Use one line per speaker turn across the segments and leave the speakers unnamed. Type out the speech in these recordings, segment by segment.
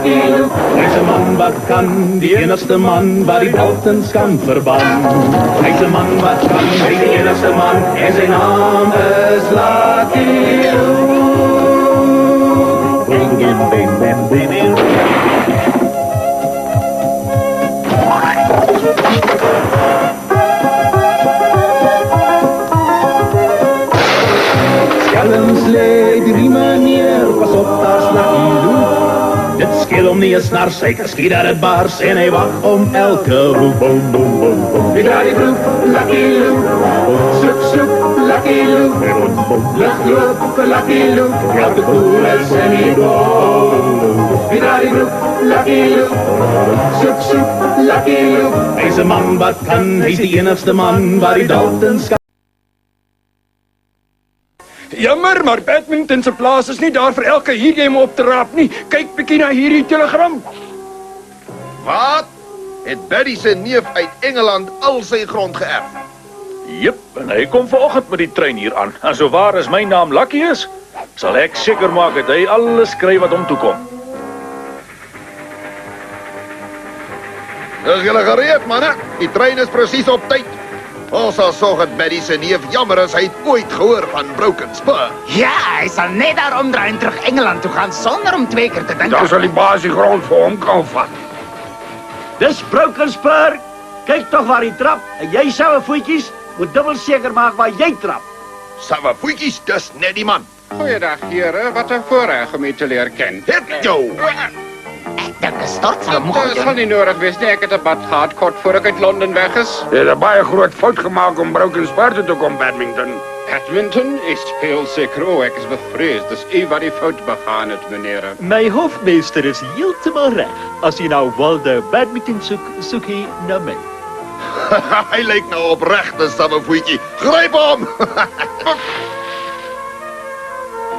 Lucky Luke.
Hij is een man wat kan, die enigste man waar die Daltons kan verbannen. Hij is een man wat kan, hij is de enigste man en zijn naam is Lucky Luke. Bing, bing, bing, bing, bing, bing. Skelmslee, die manier, pas op, daar is Lucky Luke. Dit skeel om nie eens naar zeker skiet uit het baars en hij wacht om elke hoek. Boom, boom, boom, boom.
Die draai die broek, Lucky Luke. Soep, soep, Lucky Luke. Luchtloop, Lucky Luke. Elke koel is en die boom. Die draai die broek, Lucky Luke. Soep, soep, Lucky Luke.
Hij is een man wat kan, hij is die enigste man waar die Daltons kan.
Jammer, maar badminton se plaas is nie daar vir elke hiergame op te raap nie. Kyk bietjie na hierdie telegram.
Wat? Het Betty se neef uit Engeland al sy grond geërf?
Jep, en hy kom vanoggend met die trein hier aan. En so waar as my naam Lucky is, sal ek seker maak dat hy alles kry wat hom toekom.
Is julle gereed, manne? Die trein is presies op tyd. Ons sal sorg dat Betty se neef jammer is hy het ooit gehoor van Broken Spur.
Ja, hij zal net daar omdraaien en terug Engeland toe gaan zonder om 2 keer te denken.
Dan sal die baas die grond vir hom kan vat.
Dis Broken Spur. Kyk toch waar hy trap. En jy souwe voetjies moet dubbel seker maak waar jy trap.
Sawe voetjies, dis net die man.
Goeiedag, heren. Wat een voorrecht om u te leren kennen.
Het jou!
Ik denk de stort zal hem
Het zal niet nodig wees nie. Ek het 'n bad gehad kort voor ik uit Londen weg is.
Jy het 'n baie groot fout gemaak om Broken Spur toe te kom, badminton.
Badminton is heel zeker. Oh, ik is bevreesd. Dus u wat die fout begaan het, meneer.
My hofmeester is heeltemal reg. As jy nou wilde badminton soek, soek hy na my.
Hy lyk nou opregte sawe voetjie. Gryp hom!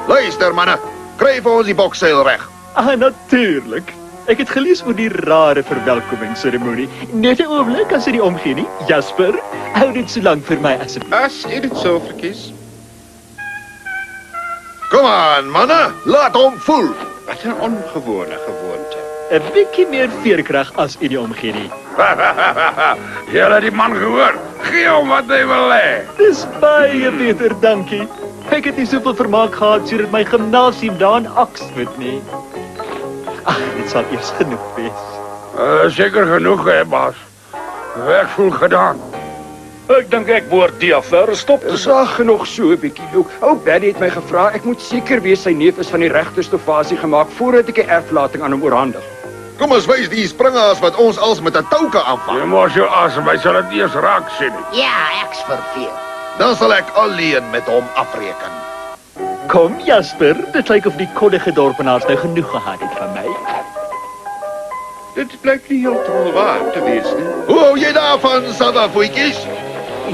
Luister, manne. Kry vir ons die bokseil reg.
Ah, natuurlijk. Ek het gelees oor die rare verwelkomingsceremonie. Net 'n oomblik as jy die omgee nie. Jasper, hou dit so lank vir my asseblief.
As u dit zo verkies.
Kom aan, manne. Laat hom voel.
Wat een ongewone gewoonte.
'n Bietjie meer veerkrag as jy die omgee nie.
Jy het die man gehoor. Gee hom wat hy wil hê.
Dis baie beter, dankie. Ek het nie soveel vermaak gehad sodat my gimnasium daar in Oxford nie. Ag, dit sal eers genoeg wees.
Seker genoeg, hè, baas. Werk voel gedaan.
Ek dink ek behoort die affære stop te sit.
Sag genoeg so 'n bietjie. Ou Betty het my gevra, ek moet seker wees sy neef is van die regte stofasie gemaak voordat ek die erflating aan hom oorhandig.
Kom ons wys die springers wat ons als met 'n touke aanvang.
Jy mos jou asem, hy sal dit eers raak sien.
Ja, ek's verveel.
Dan sal ek alleen met hom afreken.
Kom, Jasper, dit lyk of die koddige dorpenaars nou genoeg gehad het van my.
Dit blijkt niet heeltemal waar te wees nie.
Hoe hou jy daarvan, sawe voetjies?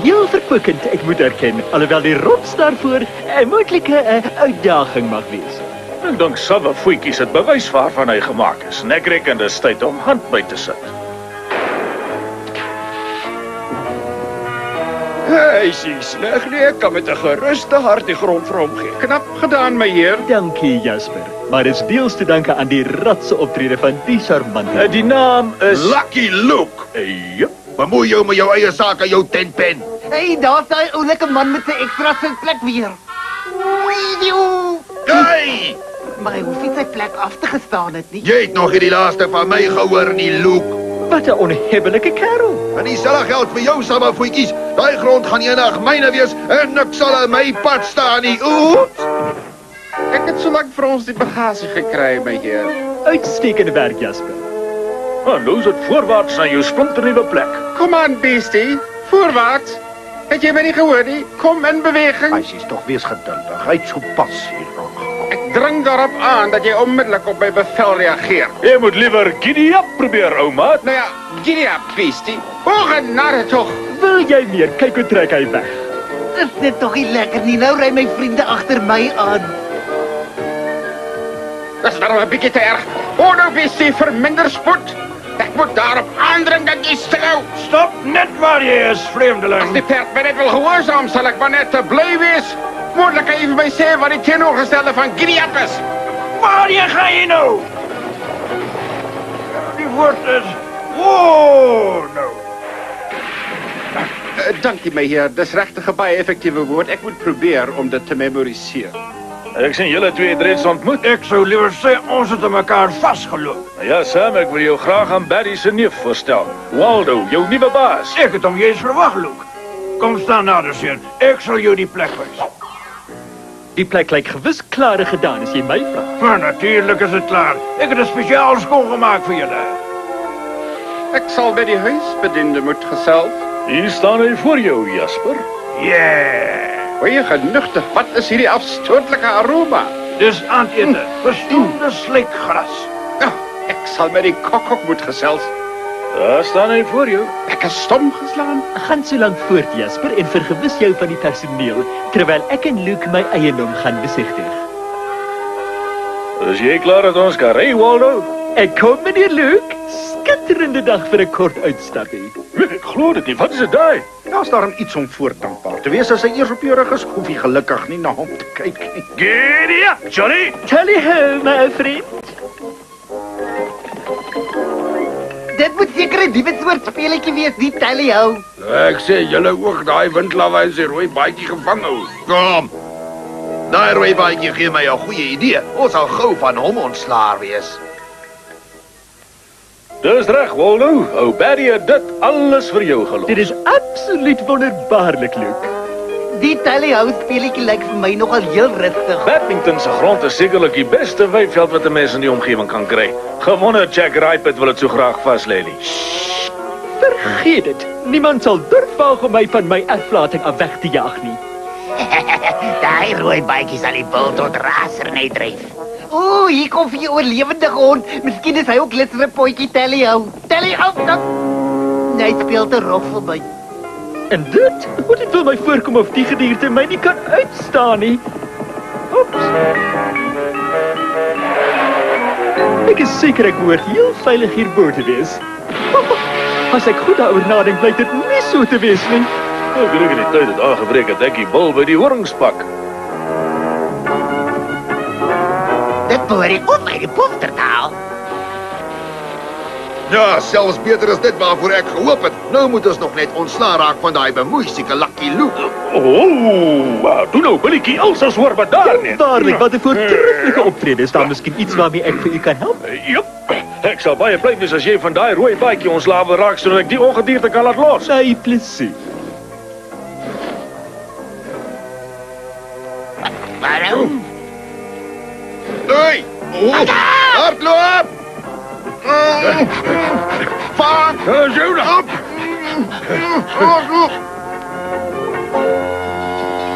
Heel verkwikkend, ek moet erken, alhoewel die rots daarvoor 'n moontlike uitdaging mag wees.
Ek dink sawe voetjies het bewys waarvan hy gemaak is. En ek reken dis tyd om hand by te sit.
Hy sien sleg nie, ek kan met 'n geruste hart die grond vir hom gee.
Knap gedaan, my heer.
Dankie, Jasper. Maar is deels te danke aan die ratse optrede van die charmante.
Die naam is
Lucky Luke.
Jep.
Bemoei jou met jou eie sake, jou tenpen.
Hey, daar's daai oulike man met sy ekstra sitplek weer.
Hey!
Maar hy hoef nie sy plek af te gestaan het nie.
Jy het nog nie die laaste van my gehoor nie, Luke.
Wat 'n onhebbelike kerel.
En dieselfde geld vir jou, sawe voetjies. Daai grond gaan eendag myne wees en niks sal in my pad staan nie. Oeps!
Ek het so lank vir ons die bagasie gekry, my heer.
Uitstekende werk, Jasper.
Nou is dit voorwaarts na jou splinternuwe plek.
Kom aan, beestie. Voorwaarts. Het jy my nie gehoor nie? Kom in beweging.
Hy is toch wees geduldig. Hy het so pas hier rond.
Ek dring daarop aan dat jy onmiddellik op my bevel reageer.
Jy moet liewer giddy-up probeer, ou maat.
Nou ja, giddy up, beestie. Genade toch.
Wil jy meer? Kyk hoe trek hy weg.
Dis net toch nie lekker nie. Nou ry my vriende agter my aan.
Dat is daarom een beetje te erg. Oh, nou beestie, verminder spoed. Ek moet daarop aandring dat jy stil.
Stop net waar jy is,
As
vreemdeling.
die perd my net wil gehoorzaam, sal ek maar net te bly wees. Moontlik kan jy vir my sê wat die teenoorgestelde van giddy up is.
Waarheen gaan jy nou?
woord is... Oh, nou.
Dankie my heer, dis regtig 'n baie effektiewe woord. Ek moet probeer om dit te memoriseer.
Ek sien julle twee het reeds ontmoet.
Ek sou liewer sê, ons het aan mekaar vasgeloop.
Ja, Sam, ek wil jou graag aan Barry se neef voorstel. Waldo, jou nuwe baas.
Ek het hom juist verwag, Luke. Kom staan nader, seun. Ek sal jou die plek wys.
Die plek lyk gewis klaar gedaan as jy my vra.
Maar natuurlijk is het klaar. Ik heb een speciaal schoongemaakt voor jullie.
Ek sal by die huisbediende moet gesels.
Hier staan hy voor jou, Jasper.
Yeah.
Goeie genigte, wat is hierdie afstootlike aroma?
Dus aan het eten. Verstoende slikgras.
Ja, ek sal met die kok ook moet gesels.
Daar staan hy voor jou.
Ek is stom geslaan.
Gaan so lank voort, Jasper, en vergewis jou van die personeel, terwyl ek en Luke my eiendom gaan besigtig.
Is jy klaar dat ons kan ry, Waldo?
Ek kom, meneer Luke. Skitterende dag vir 'n kort uitstappie.
Ek glo dit nie. Wat is dit daai?
Daar's daarom iets om voor dankbaar te wees as hy eers op jou rug is, hoef jy gelukkig nie na hom te kyk nie.
Giddy up, Johnny!
Tally ho, my vriend.
Dit moet seker 'n diewe soort speletjie wees, die tally hou.
Ek sê julle ook daai windlawa en sy rooi baadjie gevang hou.
Kom. Daai rooi baadjie gee my 'n goeie idee. Ons sal gou van hom ontslaar wees.
Dis reg, Waldo. Ou Barry het dit alles vir jou gelos.
Dit is absoluut wonderbaarlik, Luke.
Die tally hou speletjie lyk vir my nogal heel rustig.
Badminton se grond is sekerlik die beste weiveld wat 'n mens in die omgewing kan kry. Gewonne Jack Ripet wil dit so graag vas lê nie.
Vergeet dit. Niemand sal durf waag om my van my aflating af weg te jaag nie.
Daai rooi baadjie sal die bul tot raserny dryf. Ooh, hier kom vir jou oorlewende hond. Miskien is hy ook lid vir 'n potjie tally hou. Tally hou dan. Nee, speel te rof vir my.
En dit? Hoe dit wil my voorkom of die gedierte my nie kan uitstaan nie. Oeps. Ek is seker ek behoort heel veilig hierbo te wees. As ek goed daaroor nadink, blyk dit nie so te wees nie.
Ek dink die tyd het aangebreek dat ek die bil by die horings pak.
Dit behoort op my die poefter te haal.
Ja, selfs beter is dit waarvoor ek gehoop het. Nou moet ons nog net ontslaa raak van daai bemoeisieke Lucky Luke.
Doen nou, Billietjie, alsas hoor wat daar net.
Waarlik, wat 'n voortreffelike optrede. Is daar miskien iets waarmee ek vir u kan help?
Jep. Ek sal baie bly wees as jy van daai rooi baadjie ontslae wil raak sodat ek die ongedierte kan laat los.
Sy plesier.
Waarom?
Hey! Hardloop! Vaar!
Zola!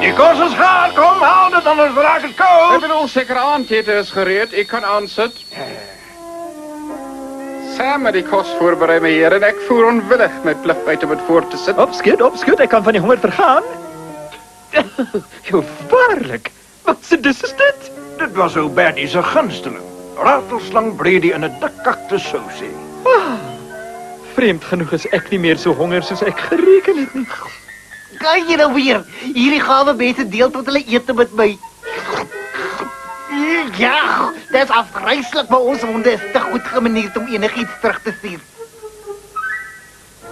Die kos is gaar, kom, haal dit, anders raak het
Ek
koud.
bedoel, seker aandete is gereed. Ek kan aansit. Sam het die kos voorberei, my heer, en ek voer onwillig my plig uit om dit voor te sit.
Opskut, ek kan van die honger vergaan. Jo, waarlik. Wat se dis is dit?
Dit was ou Bertie se gunsteling. Ratelslang Brady in 'n dik kaktussousie.
Vreemd genoeg is ek nie meer so honger soos ek gereken het nie.
Kyk jy nou weer. Hierdie gawe mense deel tot hulle ete met my. Ja, dit is afgryslik, maar ons honde is te goed gemanierd om enigiets terug te stuur.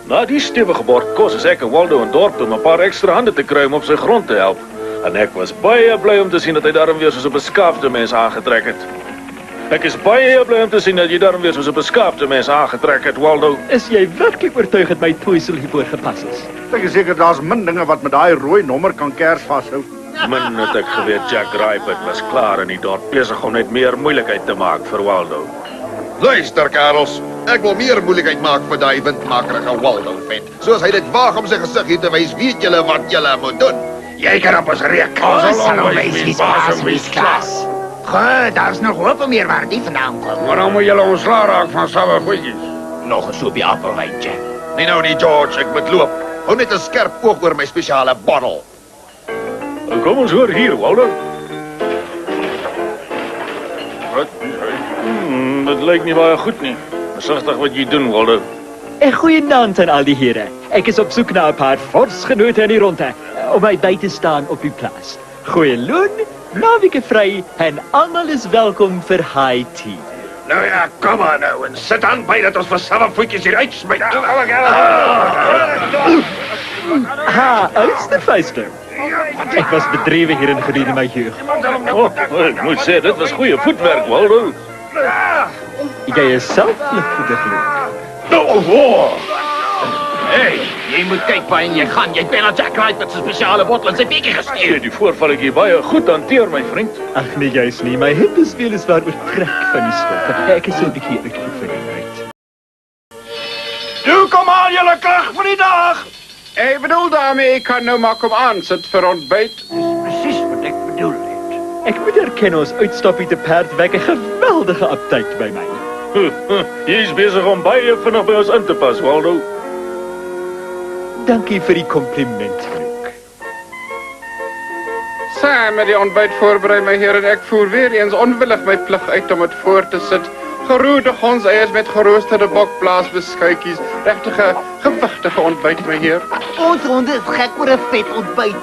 Na die stewige bord kos is ek en Waldo in dorp om 'n paar ekstra hande te kry om op sy grond te help. En ek was baie bly om te sien dat hy daarom weer soos 'n beskaafde mens aangetrek het. Ek is baie bly om te sien dat jy daarom weer soos 'n beskaafde mens aangetrek het, Waldo.
Is jy werklik oortuig dat my toesel hiervoor gepas is?
Ek is seker daar's min dinge wat met daai rooi nommer kan kers vashou.
Min het ek geweet Jack Ripet was klaar in die dorp besig om net meer moeilikheid te maak vir Waldo.
Luister, kerels. Ek wil meer moeilikheid maak vir daai windmakerige Waldo vent. Soos hy dit waag om sy gesig hier te wys, weet julle wat julle moet doen.
Jy kan op ons reek.
Ons sal onwys wie's baas en wie's
klas. Goed, daar's nog hoop om meer waar die vandaan kom.
Maar dan moet julle ontslae raak van sawe goedjies.
Nog 'n soepie appelwyn, Jack.
Nee nou nie, George, ek moet loop. Hou net 'n skerp oog oor my spesiale bottle.
Nou kom ons hoor hier, Waldo. Wat? Dit lyk nie baie goed nie. Versigtig wat jy doen, Waldo.
Goeienaand aan al die here. Ek is op soek na 'n paar forsgenote in die ronde om my by te staan op die plaas. Goeie loon, naweke vry en almal is welkom vir high tea.
Nou ja, kom maar nou en sit aan by dat ons vir selfe voetjies hier uitsmyt.
Ha, Oosterfeester. Ek was bedrewe hierin gedurende my jeug.
Ek moet sê, dit was goeie voetwerk, Waldo.
Jy is self vlugvoetig,
Hey, jy moet kyk waar jy gaan. Jy het bijna Jack Wright met sy spesiale bottel in sy beker
Jy
gestuur.
het die voorvalletjie baie goed hanteer, my vriend.
Ag nee, juist nie. My hemp is weliswaar oortrek van die stof. Ek is so 'n bietjie oefening uit.
Toe kom aan julle krag vir die dag. Ek bedoel daarmee, ek kan nou maar kom aansit vir ontbyt.
Presies wat ek bedoel het.
Ek moet erken ons uitstappie te perd wek 'n geweldige aptyt by my.
Jy is besig om baie vinnig by ons in te pas, Waldo.
Dankie vir die kompliment, Luke.
Saam met die ontbyt voorberei, my heer, en ek voer weer eens onwillig my plig uit om het voor te sit. Geroerde gonseiers met geroosterde bokblaasbeskuitjies. Regtig 'n gewigtige ontbyt, my heer.
Ons honde is gek oor 'n vet ontbyt.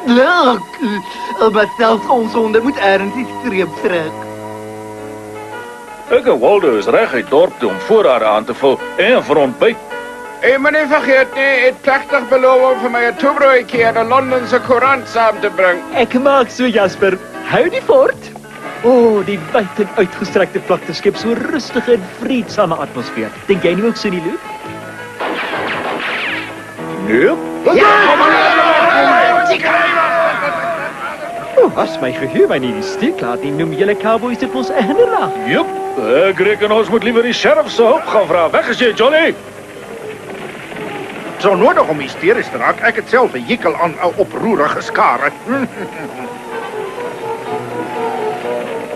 Leuk. Maar selfs ons honde moet ergens die streep trek.
Ek en Waldo is reg uit dorp toe om voorrade aan te vul en vir ontbyt.
En maar nie vergeet nie, ek het plechtig beloof om vir my 'n toebroodjie uit 'n Londense koerant saam te bring.
Ek maak so, Jasper. Hou die fort. O, die wyd en uitgestrekte vlakte skep so rustige en vreedsame atmosfeer. Dink jy nie ook so nie, Luke?
Nee.
As my gehuur my nie die steek laat nie, noem julle cowboys dit ons 'n hinderlaag.
Jep, ek reken ons moet liever die sheriff se hulp gaan vra. Weg is jy, Johnny.
Zo nodig om hysteries te raak. Ek het self 'n hekel aan 'n oproerige skare.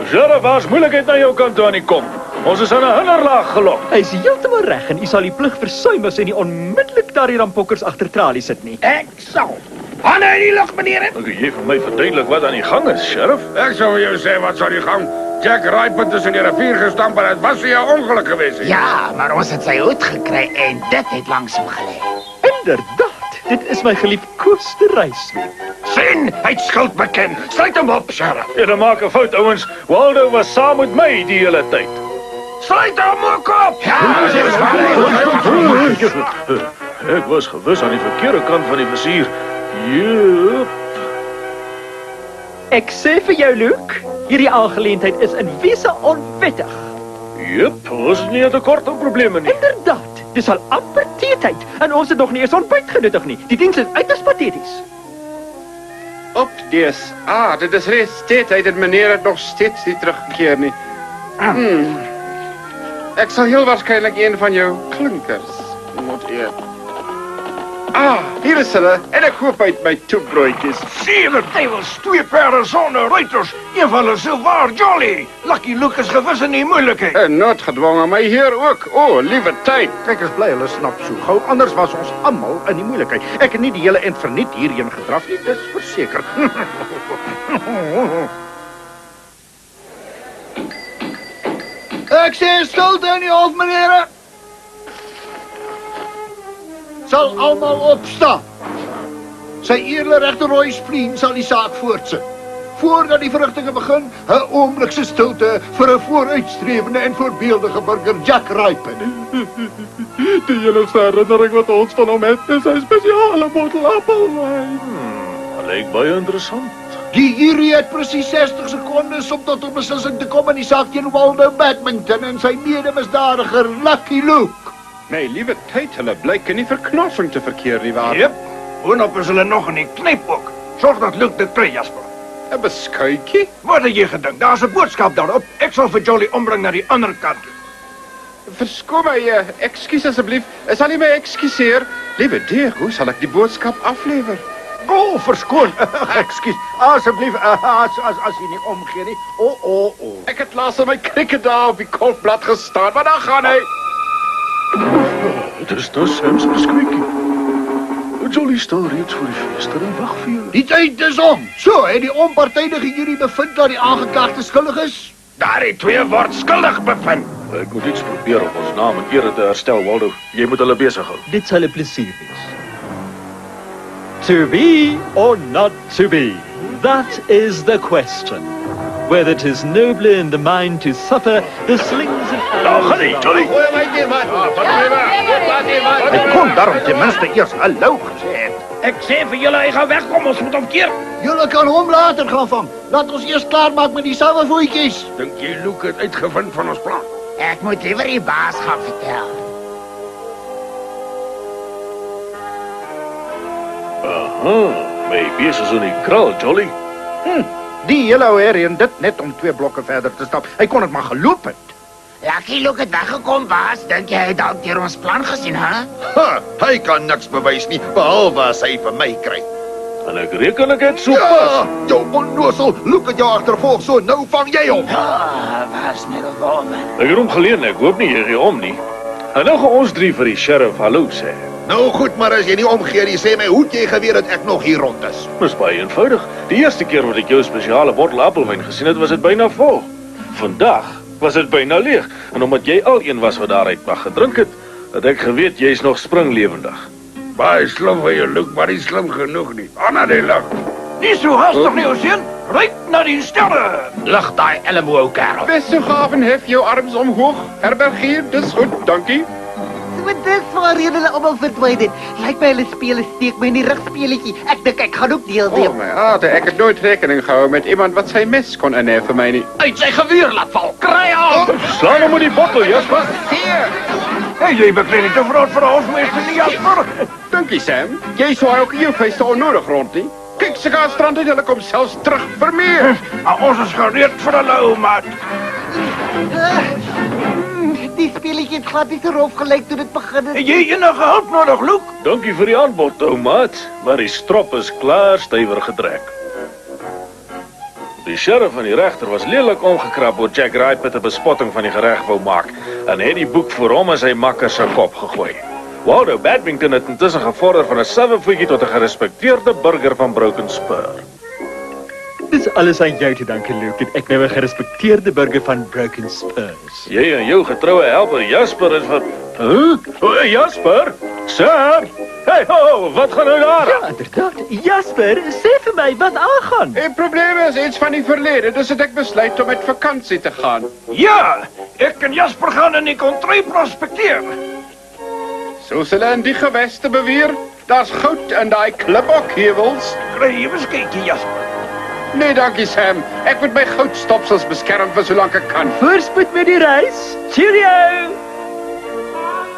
Sheriff, waar's moeilikheid na jou kant toe aan die kom. Ons is aan 'n hinderlaag gelok.
Hy is heeltemal reg en u sal die plig versuim as hy nie onmiddellik daardie rampokkers agter tralies sit nie.
Ek sal. Hande in die lug, meneer.
Ek jy vir my verduidelik wat aan die gang is, sheriff.
Ek sou vir jou sê wat sou die gang. Jack Wright het tussen die rivier gestamp en dit was vir 'n ongeluk geweest.
Ja, maar ons het sy hoed gekry en dit het langs hom gelê.
Inderdaad, dit is my geliefkoeste reis.
Sien, hy het skuld beken. Sluit hom op, sheriff.
Julle maak 'n fout, ouens. Waldo was saam met my die hele tyd.
Sluit hom ook op. Ja,
Ek was gewis aan die verkeerde kant van die vizier. Jep.
Ek sê vir jou, Luke, hierdie aangeleentheid is in wese onwettig.
Jep, ons is nie 'n tekort aan probleme nie.
Inderdaad, dis al amper teetyd en ons het nog nie eens ontbyt genuttig nie. Die diens is uiters pateties.
op dis. Dit is reeds tyd dat meneer het nog steeds nie teruggekeer nie. Ek sal heel waarskynlik een van jou klinkers moet eet. Hier is hulle. En ek koop uit my toebroodjies.
7 duivels, 2 perde sonder ruiters. Een van hulle silvaar jolly. Lucky Luke is gewis in die moeilikheid.
En noodgedwongen, my heer ook. Liewe tyd.
Ek is bly hulle snap so gou, anders was ons almal in die moeilikheid. Ek het nie die hele end verniet hierheen gedraf nie, dis verseker.
Ek sê stilte in die hof, meneere. Sal almal opstaan. Sy eerle regter Roy Spleen sal die saak voortsit. Voordat die verrigtinge begin, 'n oomblik se stilte vir 'n vooruitstrewende en voorbeeldige burger Jack Ripon.
Die enigste herinnering wat ons van hom het, is sy spesiale bottel appelwyn.
Lyk baie interessant.
Die jury het presies 60 sekondes om tot 'n beslissing te kom in die saak teen Waldo Badminton en sy medemisdadiger Lucky Luke.
My liewe tyd, hulle blyk in die verknorsing te verkeer, nie waar?
Jep, boonop is hulle nog in die knyp ook. Sorg dat Luke dit kry, Jasper.
'n beskuitjie?
Wat het jy gedink? Daar's 'n boodskap daarop. Ek sal vir Jolly ombring na die ander kant.
Verskoon my, ekskuus asseblief. Sal jy my ekskuseer? Liewe deeg, hoe sal ek die boodskap aflewer?
Verskoon. Ekskuus. Asseblief, as jy nie omgee nie.
Ek het laas in my krieket daar op die kolfblad gestaan, maar dan gaan hy.
Dit is dus Sam's beskuitjie. Jolly staan reeds voor die venster en wag vir julle.
Die tyd is om. So, het die onpartydige jury bevind dat die aangeklagte skuldig is?
Daardie twee word skuldig bevind.
Ek moet iets probeer om ons naam en ere te herstel, Waldo. Jy moet hulle besig hou.
Dit sal 'n plesier wees. To be or not to be? That is the question. whether 'tis nobler in the mind to suffer the slings and arrows.
gaan nie, Johnny.
Gooi my nie, man.
Hy kon daarom ten minste eers hallo gesê het.
Ek sê vir julle, hy gaan wegkom, ons moet hom keer.
Julle kan hom later gaan vang. Laat ons eers klaar maak met die samevoetjies.
Dink jy Luke het uitgevind van ons plan?
Ek moet liewer die baas gaan vertel.
My bees is in die kraal, Jolly.
Die hele ou herrie dit net om 2 blokke verder te stap. Hy kon dit maar geloop het.
Lucky Luke het weggekom, baas. Dink jy hy dalk deur ons plan gesien, hè?
Ha, hy kan niks bewys nie, behalwe as hy vir my kry.
En ek reken ek het so pas.
Ja, jou onnoosel, Luke het jou agtervolg, so nou vang jy hom.
Waar's my revolver?
Ek het hom geleen, ek hoop nie jy gee om nie. En nou gaan ons 3 vir die sheriff hallo sê.
Nou goed, maar as jy nie omgee nie, sê my, hoe het jy geweet dat ek nog hier rond is?
Dis baie eenvoudig. Die eerste keer wat ek jou spesiale bottel appelwyn gesien het, was dit byna vol. Vandag was dit byna leeg. En omdat jy al een was wat daaruit mag gedrink het, het ek geweet jy's nog springlewendig.
Baie slim van jou, Luke, maar nie slim genoeg nie. Anna die lig.
Nie so haastig nie, ou seun. Ryk na die sterre.
Lig daai elmboog, ou kerel.
Wees so gaaf en hef jou arms omhoog. Herbergier, dis goed, dankie.
Wat dis waarheen hulle almal verdwyn het? Lyk my hulle speel 'n steek my in die rugspeletjie. Ek dink ek gaan ook deelneem.
Oh my aarde, ek het nooit rekening gehou met iemand wat sy mes kon inhef vir my nie.
Uit sy geweer laat val. Kry aan.
Slaan hom met die bottel, Jasper.
Hey, jy bekleed nie te vroeg vir ons meester nie, Jasper.
Dankie, Sam. Jy sou ook jou vuiste onnodig rond nie. Kyk, Sikastrand het hulle kom selfs terug vir meer.
Ons is gereed vir 'n ou maat.
Die speletjie het glad nie so rof gelyk toe dit begin het.
Het jy enige hulp nodig, Luke?
Dankie vir die aanbod, ou maat, maar die strop is klaar stywer getrek. Die sheriff en die regter was lelik omgekrap oor Jack Ripet 'n bespotting van die gereg wou maak en het die boek vir hom en sy makkers se kop gegooi. Waldo Badminton het intussen gevorder van 'n savevoetjie tot 'n gerespekteerde burger van Broken Spur.
Dis alles aan jou te danke, Luke. Ek nou 'n gerespekteerde burger van Broken Spurs.
Jy en jou getroue helper Jasper is vir... Jasper? Sir? Hey, ho, wat gaan nou daar?
Ja, inderdaad. Jasper, sê vir my wat aangaan.
Die probleem is iets van die verlede, dus het ek besluit om met vakansie te gaan.
Ja, ek en Jasper gaan in die kontry prospekteer.
Soos hulle in die geweste beweer, daar's goud in daai kliphokheuwels.
Kry jy beskykie, Jasper?
Nee, dankie Sam. Ek moet my goudstopsels beskerm vir solank ek kan.
Voorspoed met die reis. Cheerio!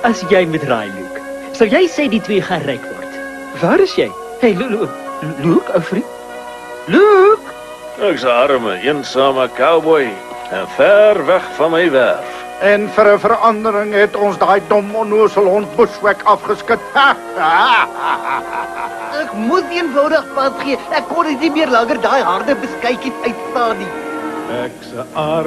As jy met raai, Luke, sou jy sê die twee gaan ryk word. Waar is jy? Hey, Luke, ou vriend. Luke!
Ek's 'n arme, eensame cowboy en ver weg van my werf.
En vir 'n verandering het ons daai dom onnoosel hond Bushwack afgeskit.
Ek moet eenvoudig pas gee. Ek kon nie meer langer daai harde beskuitjies uitstaan nie.
Ek's 'n